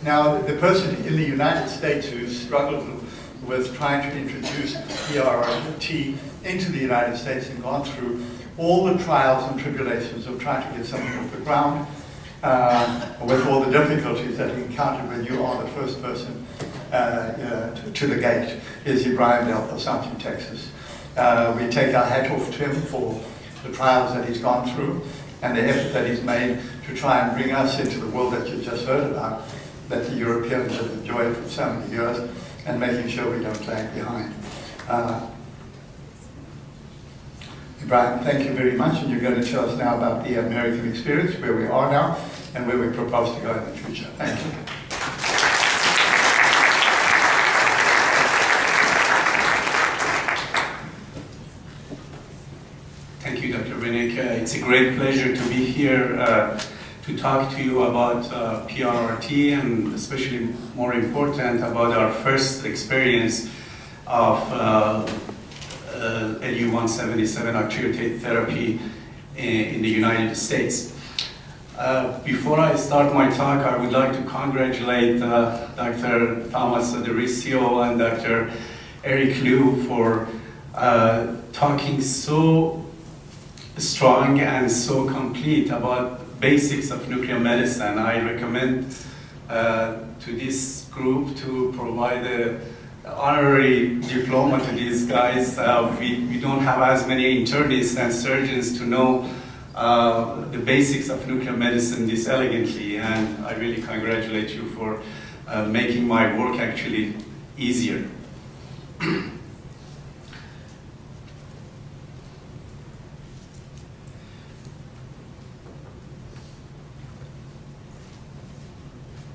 Now, the person in the United States who struggled with trying to introduce PRRT into the United States and gone through all the trials and tribulations of trying to get something off the ground, with all the difficulties that he encountered when you are the first person to the gate, is Ibrahim Del Possante in Texas. We take our hat off to him for the trials that he's gone through and the effort that he's made to try and bring us into the world that you've just heard about, that the Europeans have enjoyed for so many years, and making sure we don't lag behind. Ibrahim, thank you very much, and you're going to tell us now about the American experience, where we are now, and where we propose to go in the future. Thank you. Thank you, Dr. Winnick. It's a great pleasure to be here to talk to you about PRRT, and especially more important, about our first experience of LU-177 octreotide therapy in the United States. Before I start my talk, I would like to congratulate Dr. Thomas Addorisio and Dr. Eric Liu for talking so strong and so complete about basics of nuclear medicine. I recommend to this group to provide an honorary diploma to these guys. We don't have as many internists and surgeons to know the basics of nuclear medicine this elegantly, and I really congratulate you for making my work actually easier.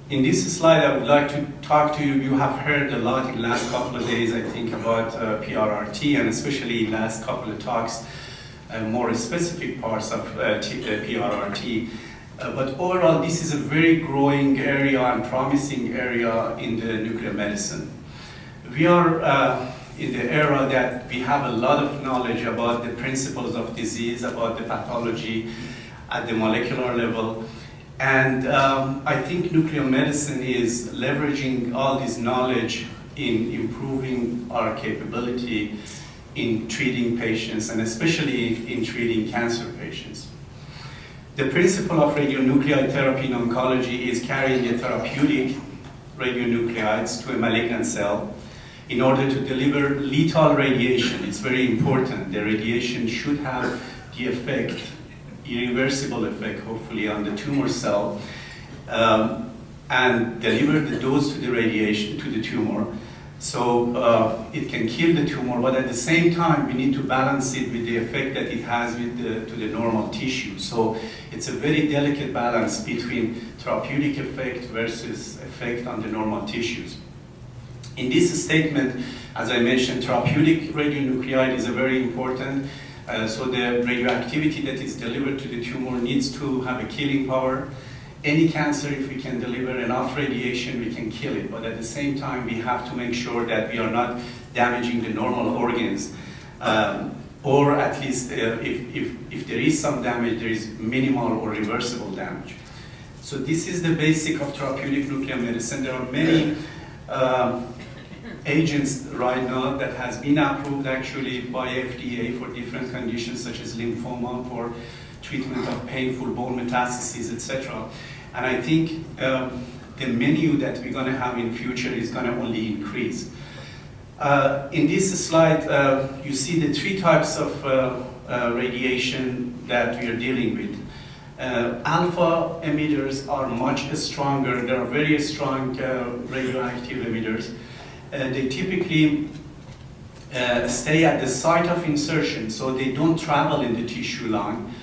In this slide, I would like to talk to you. You have heard a lot in the last couple of days, I think, about PRRT, and especially in the last couple of talks, more specific parts of PRRT. But overall, this is a very growing area and promising area in the nuclear medicine. We are in the era that we have a lot of knowledge about the principles of disease, about the pathology at the molecular level. And I think nuclear medicine is leveraging all this knowledge in improving our capability in treating patients, and especially in treating cancer patients. The principle of radionuclide therapy in oncology is carrying a therapeutic radionuclides to a malignant cell in order to deliver lethal radiation. It's very important. The radiation should have the effect, irreversible effect, hopefully, on the tumor cell, and deliver the dose to the radiation, to the tumor. So it can kill the tumor, but at the same time, we need to balance it with the effect that it has to the normal tissue. So it's a very delicate balance between therapeutic effect versus effect on the normal tissues. In this statement, as I mentioned, therapeutic radionuclide is a very important. So the radioactivity that is delivered to the tumor needs to have a killing power. Any cancer, if we can deliver enough radiation, we can kill it. But at the same time, we have to make sure that we are not damaging the normal organs. Or at least if there is some damage, there is minimal or reversible damage. So this is the basic of therapeutic nuclear medicine. There are many agents right now that has been approved actually by FDA for different conditions such as lymphoma, for treatment of painful bone metastases, etc. And I think the menu that we're going to have in future is going to only increase. In this slide, you see the three types of radiation that we are dealing with. Alpha emitters are much stronger. They are very strong radioactive emitters. They typically stay at the site of insertion, so they don't travel in the tissue line,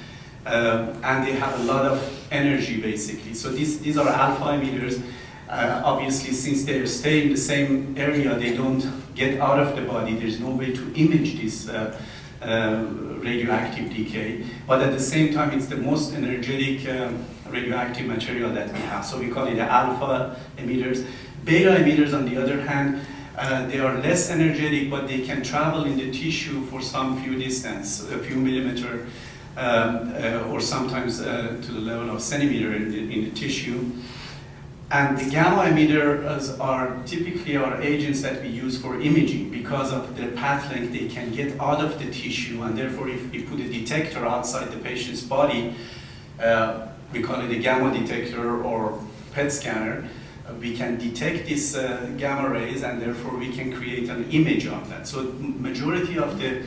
and they have a lot of energy, basically. So these are alpha emitters. Obviously, since they stay in the same area, they don't get out of the body. There's no way to image this radioactive decay. But at the same time, it's the most energetic radioactive material that we have. So we call it the alpha emitters. Beta emitters, on the other hand, they are less energetic, but they can travel in the tissue for some few distance, a few millimeter, or sometimes to the level of centimeter in the tissue. And the gamma emitters are typically our agents that we use for imaging. Because of their path length, they can get out of the tissue, and therefore if we put a detector outside the patient's body, we call it a gamma detector or PET scanner, we can detect these gamma rays, and therefore we can create an image of that. So majority of the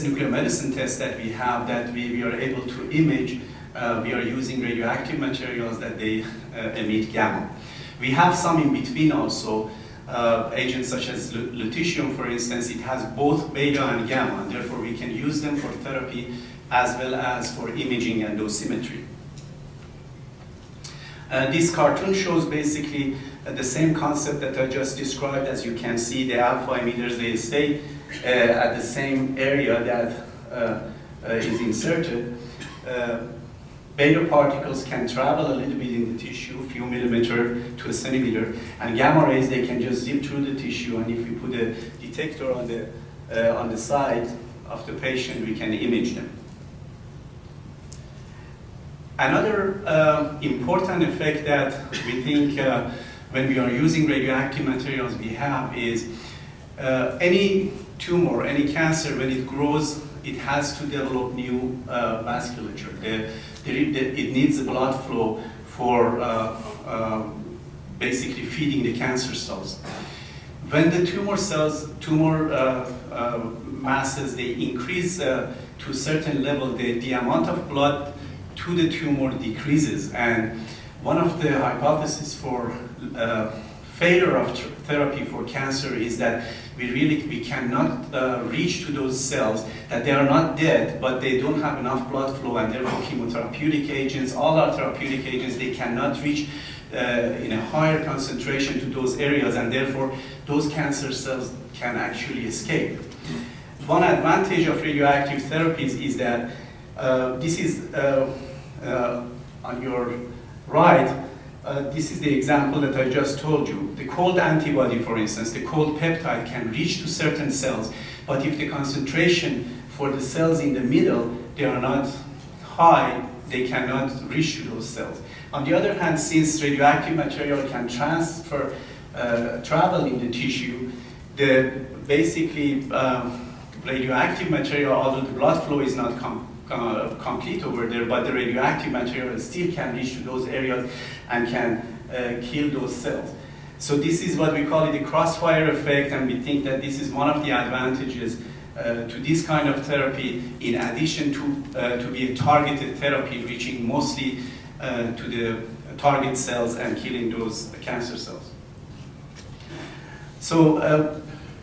nuclear medicine tests that we have that we are able to image, we are using radioactive materials that they emit gamma. We have some in between also, agents such as lutetium, for instance. It has both beta and gamma, and therefore we can use them for therapy as well as for imaging and dosimetry. This cartoon shows basically the same concept that I just described. As you can see, the alpha emitters, they stay at the same area that is inserted. Beta particles can travel a little bit in the tissue, a few millimeter to a centimeter, and gamma rays, they can just zip through the tissue, and if we put a detector on the side of the patient, we can image them. Another important effect that we think when we are using radioactive materials we have is any tumor, any cancer, when it grows, it has to develop new vasculature. It needs the blood flow for basically feeding the cancer cells. When the tumor masses, they increase to a certain level, the amount of blood to the tumor decreases. And one of the hypotheses for failure of therapy for cancer is that we cannot reach to those cells, that they are not dead, but they don't have enough blood flow, and therefore chemotherapeutic agents, all our therapeutic agents, they cannot reach in a higher concentration to those areas, and therefore those cancer cells can actually escape. One advantage of radioactive therapies is that this is on your right. This is the example that I just told you. The cold antibody, for instance, the cold peptide can reach to certain cells, but if the concentration for the cells in the middle, they are not high, they cannot reach to those cells. On the other hand, since radioactive material can travel in the tissue, the basically radioactive material, although the blood flow is not complete over there, but the radioactive material still can reach to those areas and can kill those cells. So this is what we call it the crossfire effect, and we think that this is one of the advantages to this kind of therapy, in addition to be a targeted therapy, reaching mostly to the target cells and killing those cancer cells. So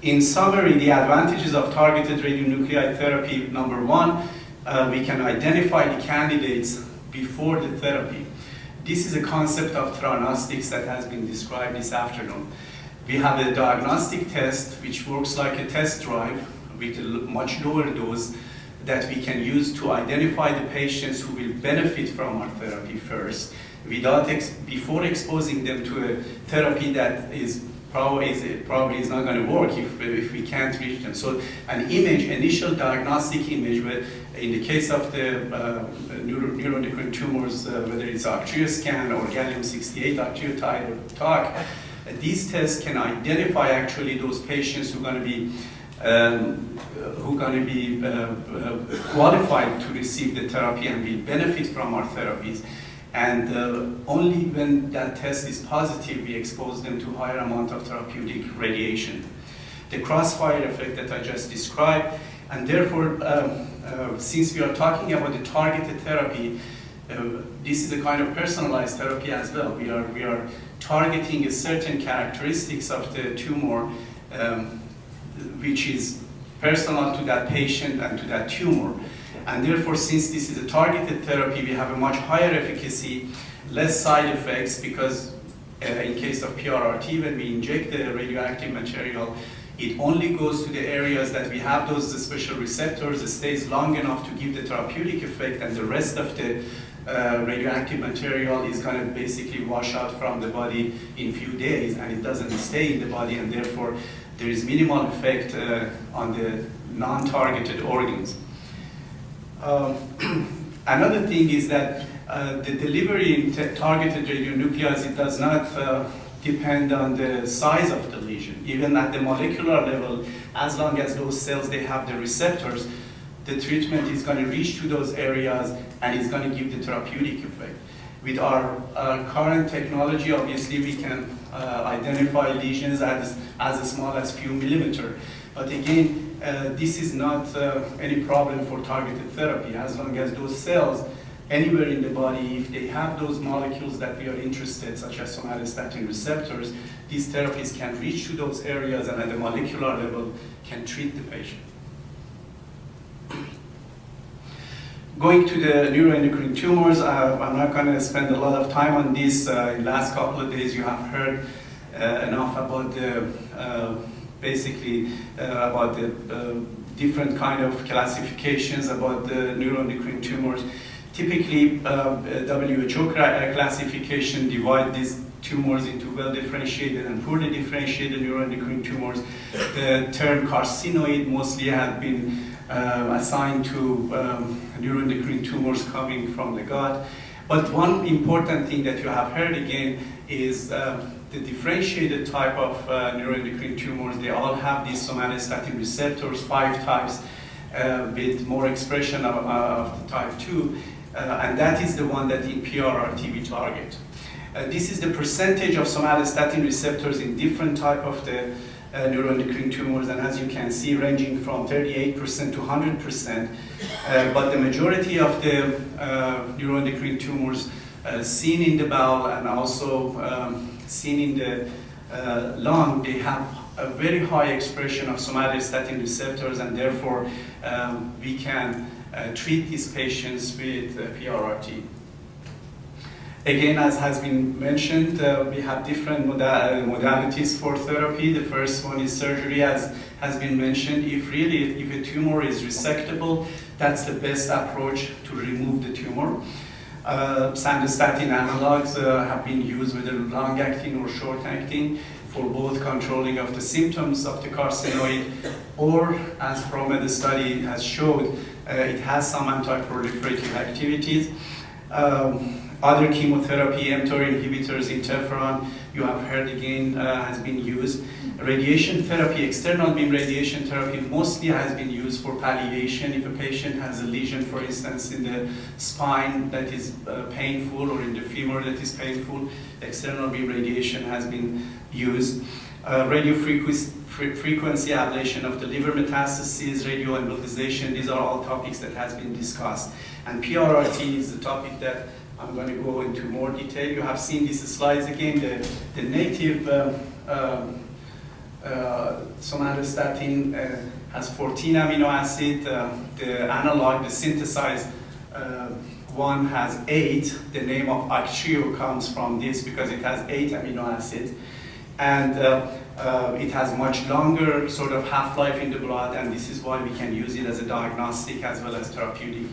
in summary, the advantages of targeted radionuclide therapy: number one, we can identify the candidates before the therapy. This is a concept of theranostics that has been described this afternoon. We have a diagnostic test which works like a test drive with a much lower dose that we can use to identify the patients who will benefit from our therapy first, before exposing them to a therapy that is probably is not going to work if we can't reach them. So an initial diagnostic image, in the case of the neuroendocrine tumors, whether it's Octreoscan or gallium-68 octreotide or TOC, these tests can identify actually those patients who are going to be qualified to receive the therapy and will benefit from our therapies. And only when that test is positive, we expose them to higher amount of therapeutic radiation. The crossfire effect that I just described, and therefore, since we are talking about the targeted therapy, this is a kind of personalized therapy as well. We are targeting a certain characteristics of the tumor, which is personal to that patient and to that tumor. And therefore, since this is a targeted therapy, we have a much higher efficacy, less side effects, because in case of PRRT, when we inject the radioactive material, it only goes to the areas that we have those special receptors. It stays long enough to give the therapeutic effect, and the rest of the radioactive material is going to basically wash out from the body in a few days, and it doesn't stay in the body, and therefore there is minimal effect on the non-targeted organs. Another thing is that The delivery in targeted radionuclides, it does not depend on the size of the lesion. Even at the molecular level, as long as those cells, they have the receptors, the treatment is going to reach to those areas and it's going to give the therapeutic effect. With our current technology, obviously we can identify lesions as small as few millimeters. But again, this is not any problem for targeted therapy, as long as those cells anywhere in the body, if they have those molecules that we are interested, such as somatostatin receptors, these therapies can reach to those areas and at the molecular level can treat the patient. Going to the neuroendocrine tumors, I'm not going to spend a lot of time on this. In the last couple of days, you have heard enough about the about the different kind of classifications about the neuroendocrine tumors. Typically, WHO classification divide these tumors into well-differentiated and poorly differentiated neuroendocrine tumors. The term carcinoid mostly has been assigned to neuroendocrine tumors coming from the gut. But one important thing that you have heard again is the differentiated type of neuroendocrine tumors. They all have these somatostatin receptors, 5 types, with more expression of the type 2. And that is the one that in PRRT we target. This is the percentage of somatostatin receptors in different type of the neuroendocrine tumors, and as you can see, ranging from 38% to 100%. But the majority of the neuroendocrine tumors seen in the bowel and also seen in the lung, they have a very high expression of somatostatin receptors, and therefore we can treat these patients with PRRT. Again, as has been mentioned, we have different modalities for therapy. The first one is surgery, as has been mentioned. If a tumor is resectable, that's the best approach to remove the tumor. Sandostatin analogs have been used with a long-acting or short-acting for both controlling of the symptoms of the carcinoid, or as PROMED study has showed, it has some anti-proliferative activities. Other chemotherapy, mTOR inhibitors, interferon, you have heard again, has been used. Radiation therapy, external beam radiation therapy, mostly has been used for palliation. If a patient has a lesion, for instance, in the spine that is painful, or in the femur that is painful, external beam radiation has been used. Radio frequency ablation of the liver metastases, radioembolization, these are all topics that has been discussed. And PRRT is the topic that I'm going to go into more detail. You have seen these slides again. The native somatostatin has 14 amino acids. The analog, the synthesized one has 8. The name of Actrio comes from this because it has 8 amino acids. And it has much longer sort of half-life in the blood, and this is why we can use it as a diagnostic as well as therapeutic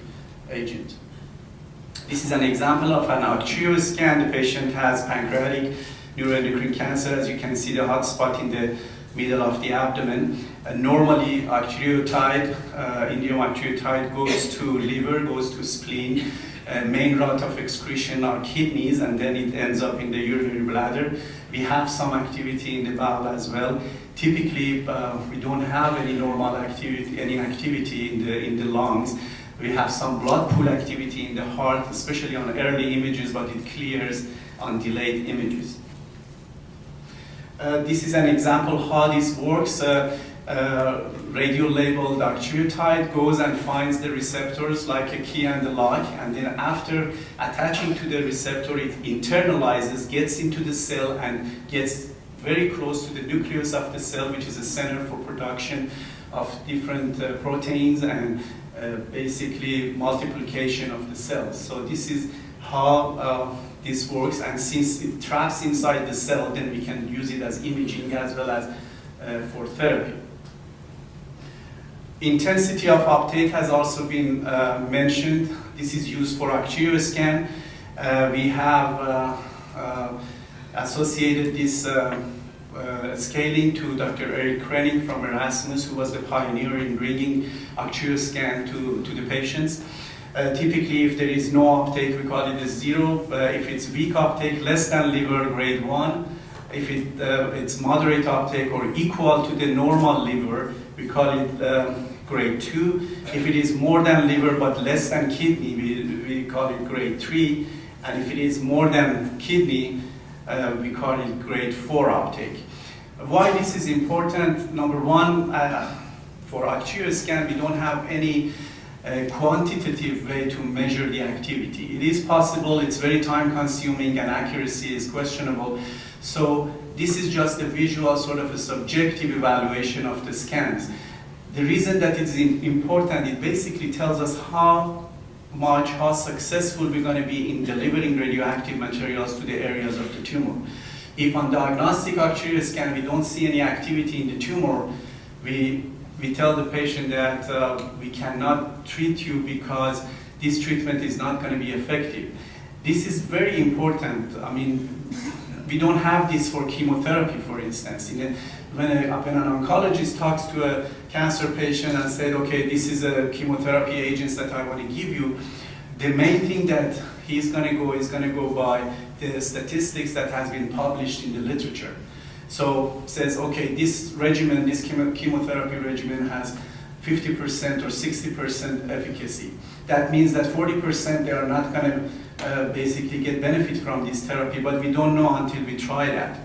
agent. This is an example of an Actrio scan. The patient has pancreatic neuroendocrine cancer. As you can see, the hot spot in the middle of the abdomen. Normally, octreotide, indium octreotide goes to liver, goes to spleen. Main route of excretion are kidneys, and then it ends up in the urinary bladder. We have some activity in the bowel as well. Typically, we don't have any normal activity, in the lungs. We have some blood pool activity in the heart, especially on early images, but it clears on delayed images. This is an example how this works. Radio-labeled octreotide goes and finds the receptors like a key and a lock, and then after attaching to the receptor, it internalizes, gets into the cell, and gets very close to the nucleus of the cell, which is a center for production of different proteins and basically multiplication of the cells. So this is how this works, and since it traps inside the cell, then we can use it as imaging as well as for therapy. Intensity of uptake has also been mentioned. This is used for Actrio scan. We have associated this scaling to Dr. Eric Krenning from Erasmus, who was the pioneer in bringing Actrio scan to the patients. Typically, if there is no uptake, we call it a 0. If it's weak uptake, less than liver, grade 1. If it's moderate uptake or equal to the normal liver, we call it grade 2. If it is more than liver but less than kidney, we call it grade 3. And if it is more than kidney, we call it grade 4 uptake. Why this is important? Number one, for ActioScan, we don't have any quantitative way to measure the activity. It is possible, it's very time consuming, and accuracy is questionable. So this is just a visual, sort of a subjective evaluation of the scans. The reason that it's important, it basically tells us how successful we're going to be in delivering radioactive materials to the areas of the tumor. If on diagnostic ActioScan we don't see any activity in the tumor, we tell the patient that we cannot treat you because this treatment is not going to be effective. This is very important. I mean, we don't have this for chemotherapy, for instance. When an oncologist talks to a cancer patient and said, okay, this is a chemotherapy agents that I want to give you, the main thing that he's going to go by the statistics that has been published in the literature. So says, okay, this regimen, this chemotherapy regimen has 50% or 60% efficacy. That means that 40% they are not going to basically get benefit from this therapy, but we don't know until we try that.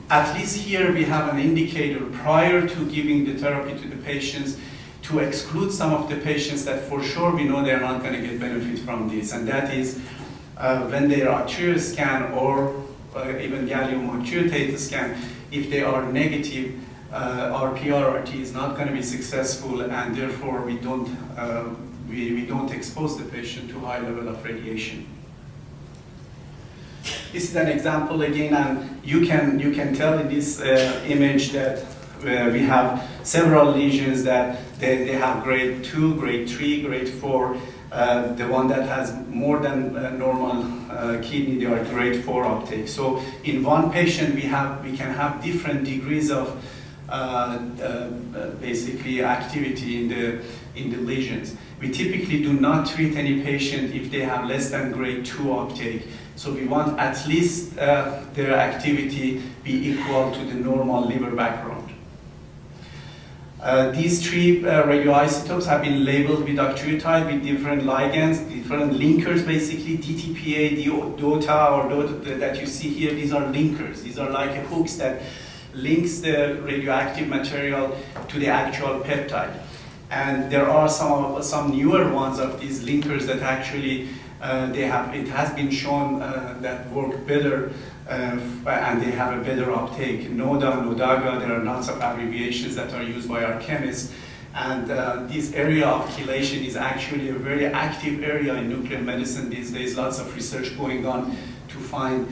At least here we have an indicator prior to giving the therapy to the patients to exclude some of the patients that for sure we know they're not going to get benefit from this, and that is when they are ActioScan or even gallium octreotide scan, if they are negative, our PRRT is not going to be successful, and therefore we don't expose the patient to high level of radiation. This is an example again, and you can tell in this image that we have several lesions that they have grade 2, grade 3, grade 4. The one that has more than normal kidney, they are grade 4 uptake. So in one patient, we can have different degrees of basically activity in the lesions. We typically do not treat any patient if they have less than grade 2 uptake. So we want at least their activity be equal to the normal liver background. These three radioisotopes have been labeled with octreotide with different ligands, different linkers basically, DTPA, DOTA, or DOTA that you see here. These are linkers. These are like hooks that links the radioactive material to the actual peptide. And there are some newer ones of these linkers that actually it has been shown that work better and they have a better uptake. NODA, NODAGA, there are lots of abbreviations that are used by our chemists. And this area of chelation is actually a very active area in nuclear medicine these days. Lots of research going on to find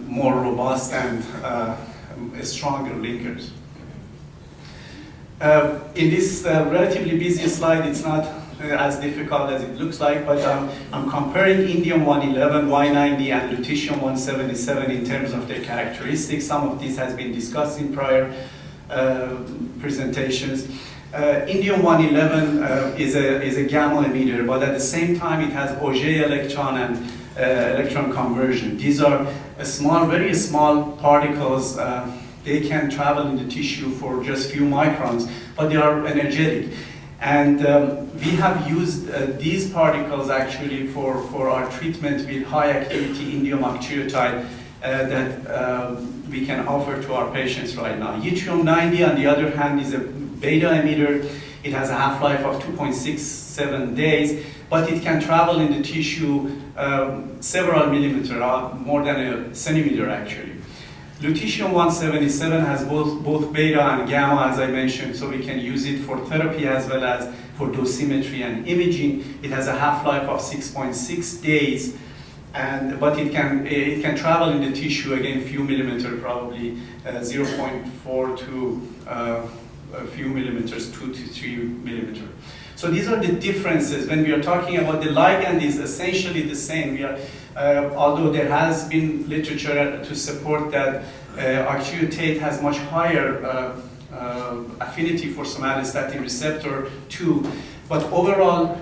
more robust and stronger linkers. In this relatively busy slide, it's not as difficult as it looks like, but I'm comparing indium-111, Y90, and lutetium-177 in terms of their characteristics. Some of this has been discussed in prior presentations. Indium-111 is a gamma emitter, but at the same time it has Auger electron and electron conversion. These are very small particles. They can travel in the tissue for just few microns, but they are energetic. And we have used these particles actually for our treatment with high activity indium octreotide that we can offer to our patients right now. Yttrium-90, on the other hand, is a beta emitter. It has a half-life of 2.67 days, but it can travel in the tissue several millimeters, more than a centimeter actually. Lutetium-177 has both beta and gamma, as I mentioned, so we can use it for therapy as well as for dosimetry and imaging. It has a half-life of 6.6 days, but it can travel in the tissue, again, a few millimeters, probably 0.4 to a few millimeters, 2 to 3 millimeters. So these are the differences. When we are talking about the ligand is essentially the same. Although there has been literature to support that octreotide has much higher affinity for somatostatin receptor 2, but overall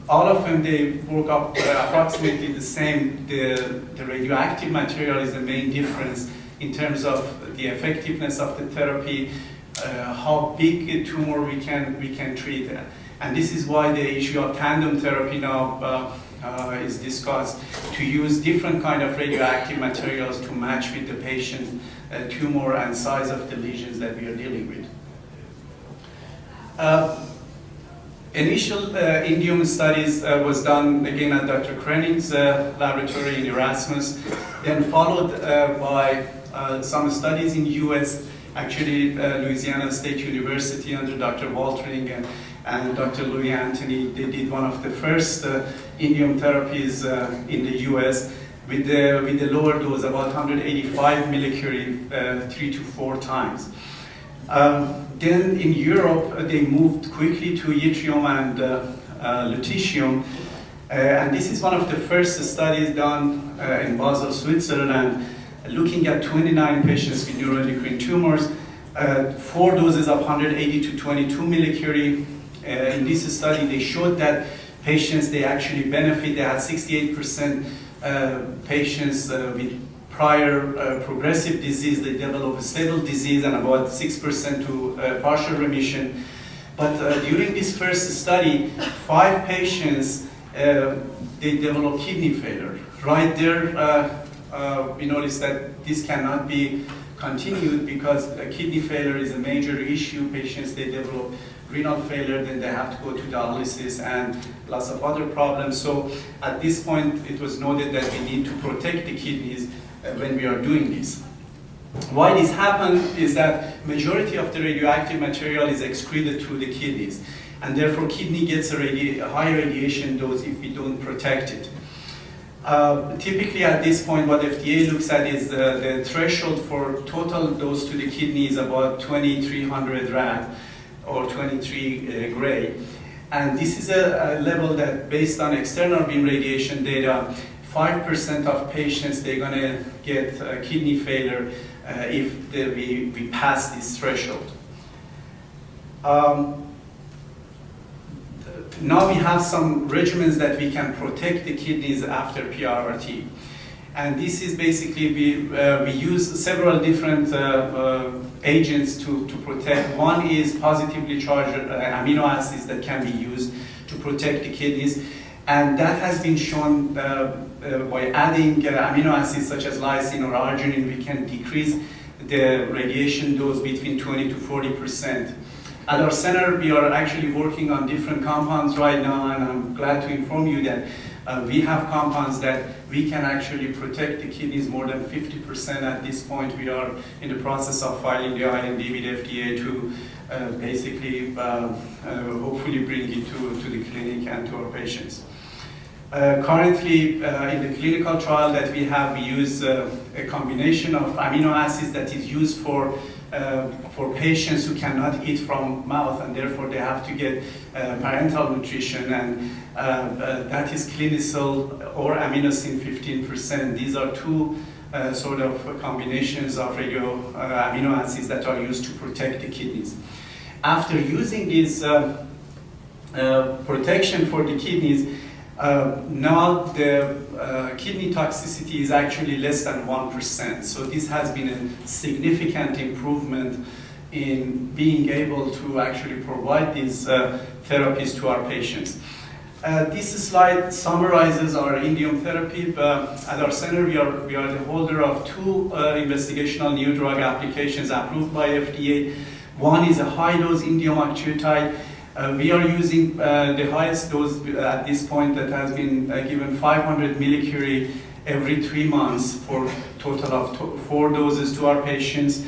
all of them, they work up approximately the same. The radioactive material is the main difference in terms of the effectiveness of the therapy, how big a tumor we can treat. And this is why the issue of tandem therapy now is discussed, to use different kind of radioactive materials to match with the patient tumor and size of the lesions that we are dealing with. Initial indium studies was done again at Dr. Krening's laboratory in Erasmus, then followed by some studies in the US, actually Louisiana State University under Dr. Waltering and Dr. Louis Anthony. They did one of the first indium therapies in the US with the lower dose, about 185 millicurie 3 to 4 times. Then in Europe, they moved quickly to yttrium and lutetium. And this is one of the first studies done in Basel, Switzerland, looking at 29 patients with neuroendocrine tumors, 4 doses of 180 to 22 millicurie. In this study, they showed that patients, they actually benefit. They had 68% patients with prior progressive disease, they develop a stable disease, and about 6% to partial remission. But during this first study, 5 patients, they developed kidney failure. Right there, we noticed that this cannot be continued because kidney failure is a major issue. Patients, they develop renal failure, then they have to go to dialysis and lots of other problems. So at this point, it was noted that we need to protect the kidneys when we are doing this. Why this happens is that majority of the radioactive material is excreted through the kidneys, and therefore kidney gets a high radiation dose if we don't protect it. Typically at this point, what FDA looks at is the threshold for total dose to the kidney is about 2300 rad or 23 gray. And this is a level that, based on external beam radiation data, 5% of patients, they're going to get kidney failure if we pass this threshold. Now we have some regimens that we can protect the kidneys after PRRT. And this is basically, we use several different agents to protect. One is positively charged amino acids that can be used to protect the kidneys. And that has been shown by adding amino acids such as lysine or arginine, we can decrease the radiation dose between 20 to 40%. At our center, we are actually working on different compounds right now, and I'm glad to inform you that we have compounds that we can actually protect the kidneys more than 50% at this point. We are in the process of filing the IND with FDA to basically hopefully bring it to the clinic and to our patients. Currently, in the clinical trial that we have, we use a combination of amino acids that is used for patients who cannot eat from mouth, and therefore they have to get parenteral nutrition, and that is Clinicel or Aminosin 15%. These are two sort of combinations of amino acids that are used to protect the kidneys. After using this protection for the kidneys, now the kidney toxicity is actually less than 1%. So this has been a significant improvement in being able to actually provide these therapies to our patients. This slide summarizes our indium therapy. At our center, we are the holder of 2 investigational new drug applications approved by FDA. One is a high-dose indium octreotide. We are using the highest dose at this point that has been given 500 millicurie every 3 months for a total of 4 doses to our patients.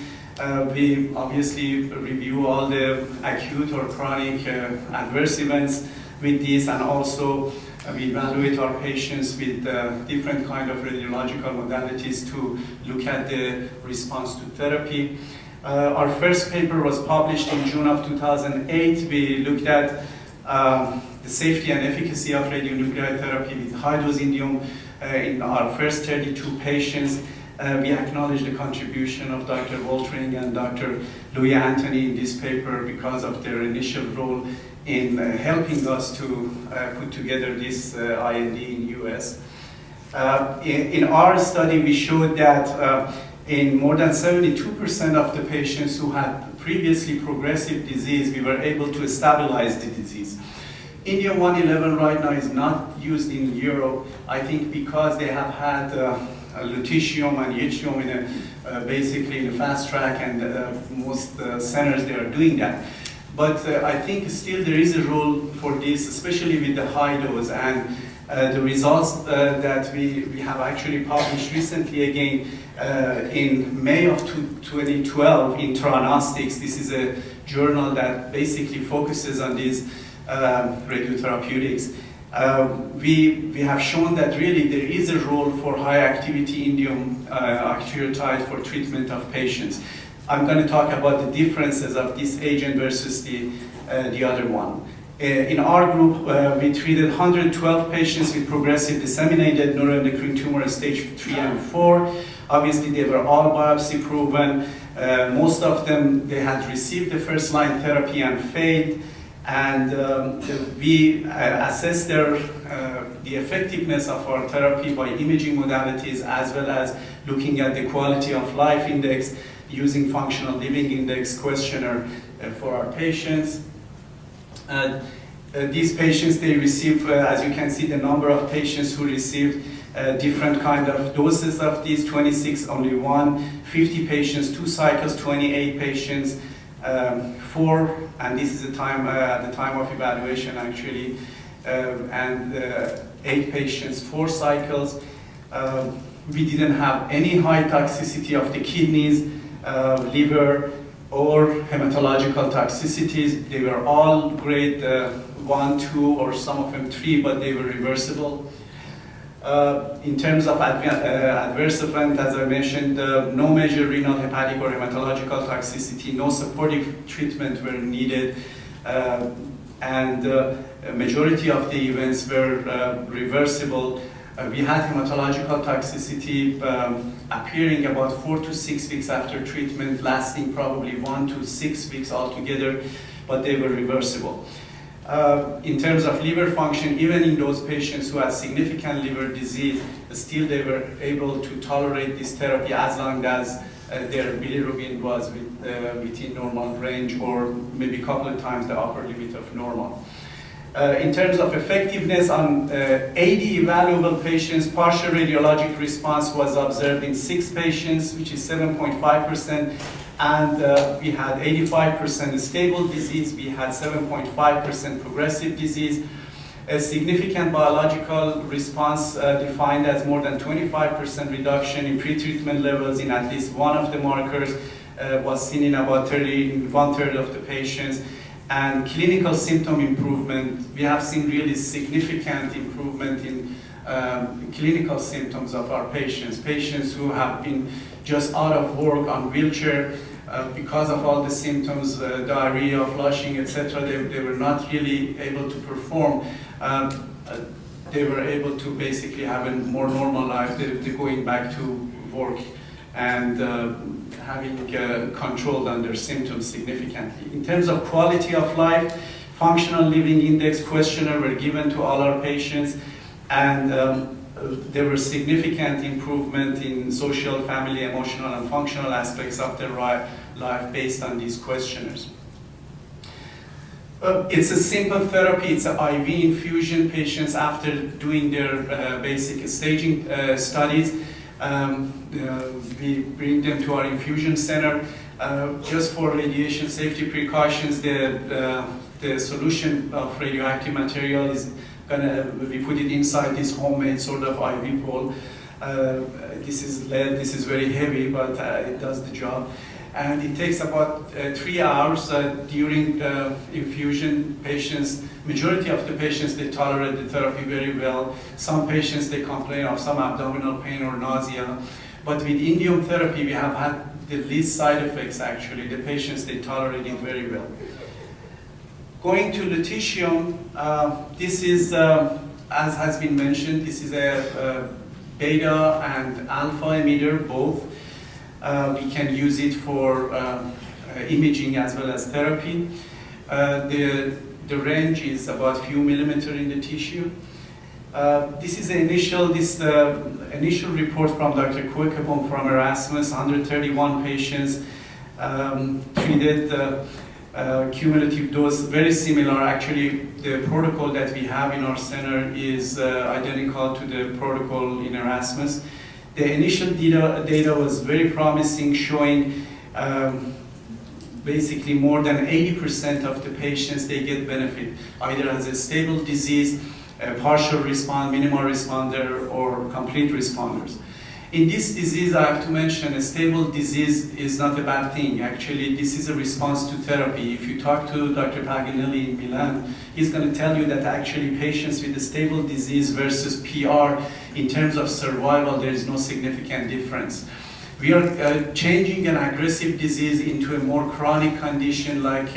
We obviously review all the acute or chronic adverse events with this, and also we evaluate our patients with different kind of radiological modalities to look at the response to therapy. Our first paper was published in June of 2008. We looked at the safety and efficacy of radionuclide therapy with high-dose indium in our first 32 patients. We acknowledge the contribution of Dr. Waltering and Dr. Louis Anthony in this paper because of their initial role in helping us to put together this IND in US. In our study, we showed that in more than 72% of the patients who had previously progressive disease, we were able to stabilize the disease. Indium-111 right now is not used in Europe, I think because they have had lutetium and yttrium in basically in a fast track, and most centers they are doing that. But I think still there is a role for this, especially with the high dose, and the results that we have actually published recently again in May of 2012 in Theranostics. This is a journal that basically focuses on these radiotherapeutics. We have shown that really there is a role for high activity indium octreotide for treatment of patients. I'm going to talk about the differences of this agent versus the other one. In our group, we treated 112 patients with progressive disseminated neuroendocrine tumor stage 3 and 4. Obviously, they were all biopsy proven. Most of them, they had received the first line therapy and failed. And we assessed the effectiveness of our therapy by imaging modalities, as well as looking at the quality of life index using functional living index questionnaire for our patients. These patients, they receive, as you can see, the number of patients who received different kind of doses of these, 26 only one, 50 patients, 2 cycles, 28 patients, 4, and this is the time at the time of evaluation actually, and 8 patients, 4 cycles. We didn't have any high toxicity of the kidneys, liver, or hematological toxicities. They were all grade 1, 2, or some of them 3, but they were reversible. In terms of adverse event, as I mentioned, no major renal, hepatic, or hematological toxicity, no supportive treatment were needed, and a majority of the events were reversible. We had hematological toxicity appearing about 4 to 6 weeks after treatment, lasting probably 1 to 6 weeks altogether, but they were reversible. In terms of liver function, even in those patients who had significant liver disease, still they were able to tolerate this therapy as long as their bilirubin was within normal range, or maybe a couple of times the upper limit of normal. In terms of effectiveness, on 80 evaluable patients, partial radiologic response was observed in 6 patients, which is 7.5%, and we had 85% stable disease, we had 7.5% progressive disease. A significant biological response defined as more than 25% reduction in pretreatment levels in at least one of the markers was seen in about 1/3 of the patients. And clinical symptom improvement, we have seen really significant improvement in clinical symptoms of our patients. Patients who have been just out of work on wheelchair because of all the symptoms, diarrhea, flushing, etc., they were not really able to perform. They were able to basically have a more normal life. They're going back to work and having controlled on their symptoms significantly. In terms of quality of life, functional living index questionnaire were given to all our patients, and there were significant improvement in social, family, emotional, and functional aspects of their life based on these questionnaires. It's a simple therapy. It's an IV infusion. Patients, after doing their basic staging studies, we bring them to our infusion center. Just for radiation safety precautions, the solution of radioactive material is we put it inside this homemade sort of IV bowl. This is lead, this is very heavy, but it does the job. And it takes about 3 hours during the infusion. Majority of the patients, they tolerate the therapy very well. Some patients, they complain of some abdominal pain or nausea. But with indium therapy, we have had the least side effects actually. The patients, they tolerate it very well. Going to lutetium, this is, as has been mentioned, this is a beta and alpha emitter, both. We can use it for imaging as well as therapy. The the range is about few millimeter in the tissue. This is the initial report from Dr. Koekeboom from Erasmus, 131 patients treated, cumulative dose, very similar. Actually, the protocol that we have in our center is identical to the protocol in Erasmus. The initial data was very promising, showing basically more than 80% of the patients, they get benefit, either as a stable disease, a partial response, minimal responder, or complete responders. In this disease, I have to mention, a stable disease is not a bad thing. Actually, this is a response to therapy. If you talk to Dr. Paganelli in Milan, he's going to tell you that actually patients with a stable disease versus PR, in terms of survival, there is no significant difference. We are changing an aggressive disease into a more chronic condition like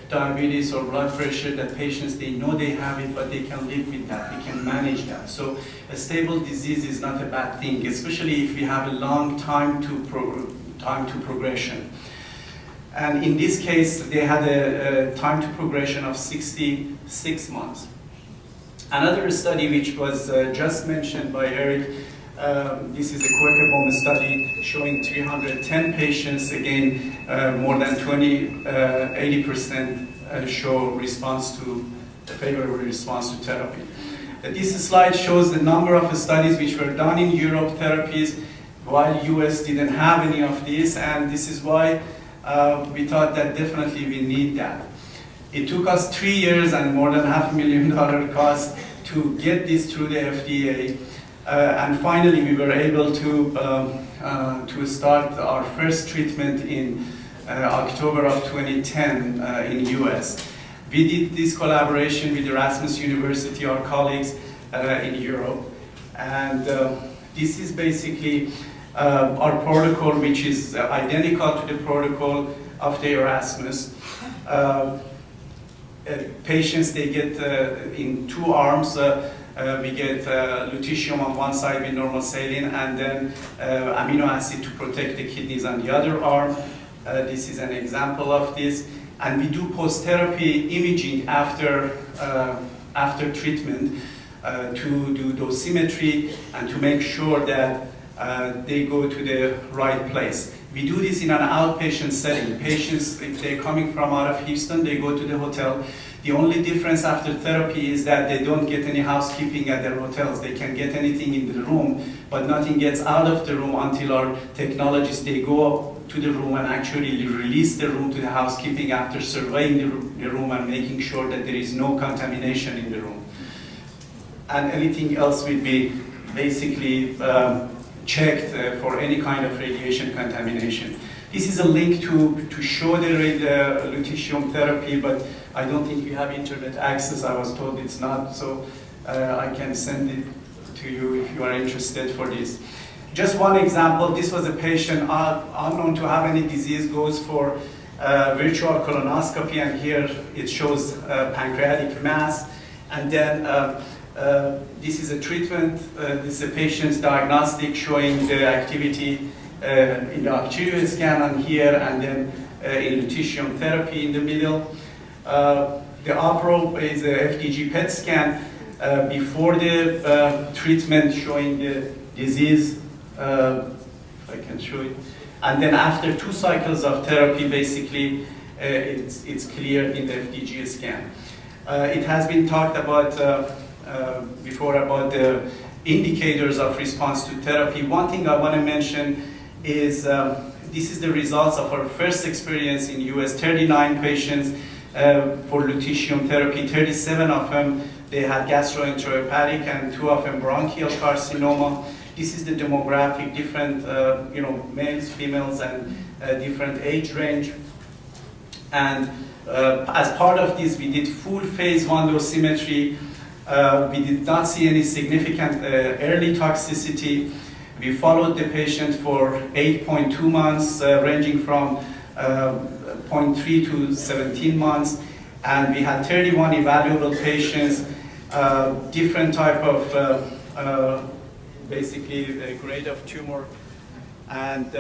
diabetes or blood pressure that patients, they know they have it, but they can live with that, they can manage that. So a stable disease is not a bad thing, especially if we have a long time to progression. And in this case, they had a time to progression of 66 months. Another study which was just mentioned by Eric, this is a Koekeboom study showing 310 patients, again, more than 80% show response to, favorable response to therapy. This slide shows the number of studies which were done in Europe therapies, while US didn't have any of these, and this is why we thought that definitely we need that. It took us 3 years and more than $500,000 cost to get this through the FDA. And finally, we were able to start our first treatment in October of 2010 in US. We did this collaboration with Erasmus University, our colleagues in Europe. And this is basically our protocol, which is identical to the protocol of the Erasmus. Patients, they get in 2 arms. We get lutetium on one side with normal saline, and then amino acid to protect the kidneys on the other arm. This is an example of this. And we do post-therapy imaging after treatment to do dosimetry and to make sure that they go to the right place. We do this in an outpatient setting. Patients, if they're coming from out of Houston, they go to the hotel. The only difference after therapy is that they don't get any housekeeping at their hotels. They can get anything in the room, but nothing gets out of the room until our technologists, they go to the room and actually release the room to the housekeeping after surveying the room and making sure that there is no contamination in the room. And anything else will be basically checked for any kind of radiation contamination. This is a link to show the lutetium therapy, but I don't think you have internet access. I was told it's not, so I can send it to you if you are interested for this. Just one example, this was a patient unknown to have any disease, goes for virtual colonoscopy, and here it shows pancreatic mass. And then this is a treatment, this is a patient's diagnostic showing the activity in the arterial scan on here, and then in lutetium therapy in the middle. The APRO is a FDG PET scan before the treatment showing the disease, if I can show it. And then after 2 cycles of therapy, basically, it's clear in the FDG scan. It has been talked about before about the indicators of response to therapy. One thing I want to mention is this is the results of our first experience in US, 39 patients for lutetium therapy. 37 of them, they had gastroenterohepatic, and 2 of them bronchial carcinoma. This is the demographic, different males, females, and different age range. And as part of this, we did full phase 1 dosimetry. We did not see any significant early toxicity. We followed the patient for 8.2 months, ranging from 0.3 to 17 months. And we had 31 evaluable patients, different type of, basically, a grade of tumor. And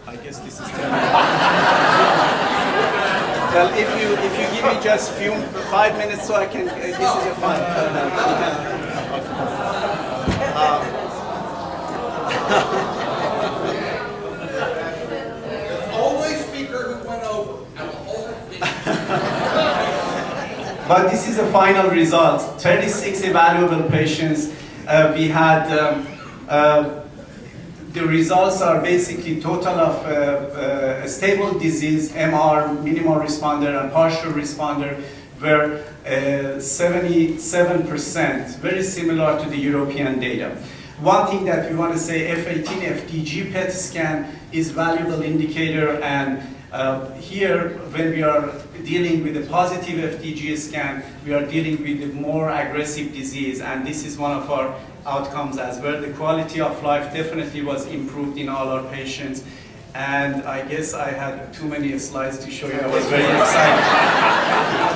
I guess this is Well, if you give me just 5 minutes so I can, this is a fun. Only speaker who went over. And the whole thing. But this is the final result. 36 evaluable patients. We had, the results are basically total of a stable disease, MR, minimal responder, and partial responder were 77%, very similar to the European data. One thing that we want to say, F18 FDG PET scan is valuable indicator, and here when we are dealing with a positive FDG scan, we are dealing with a more aggressive disease, and this is one of our outcomes as well. The quality of life definitely was improved in all our patients, and I guess I had too many slides to show you. I was very excited.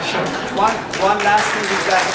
Sure. One last thing is that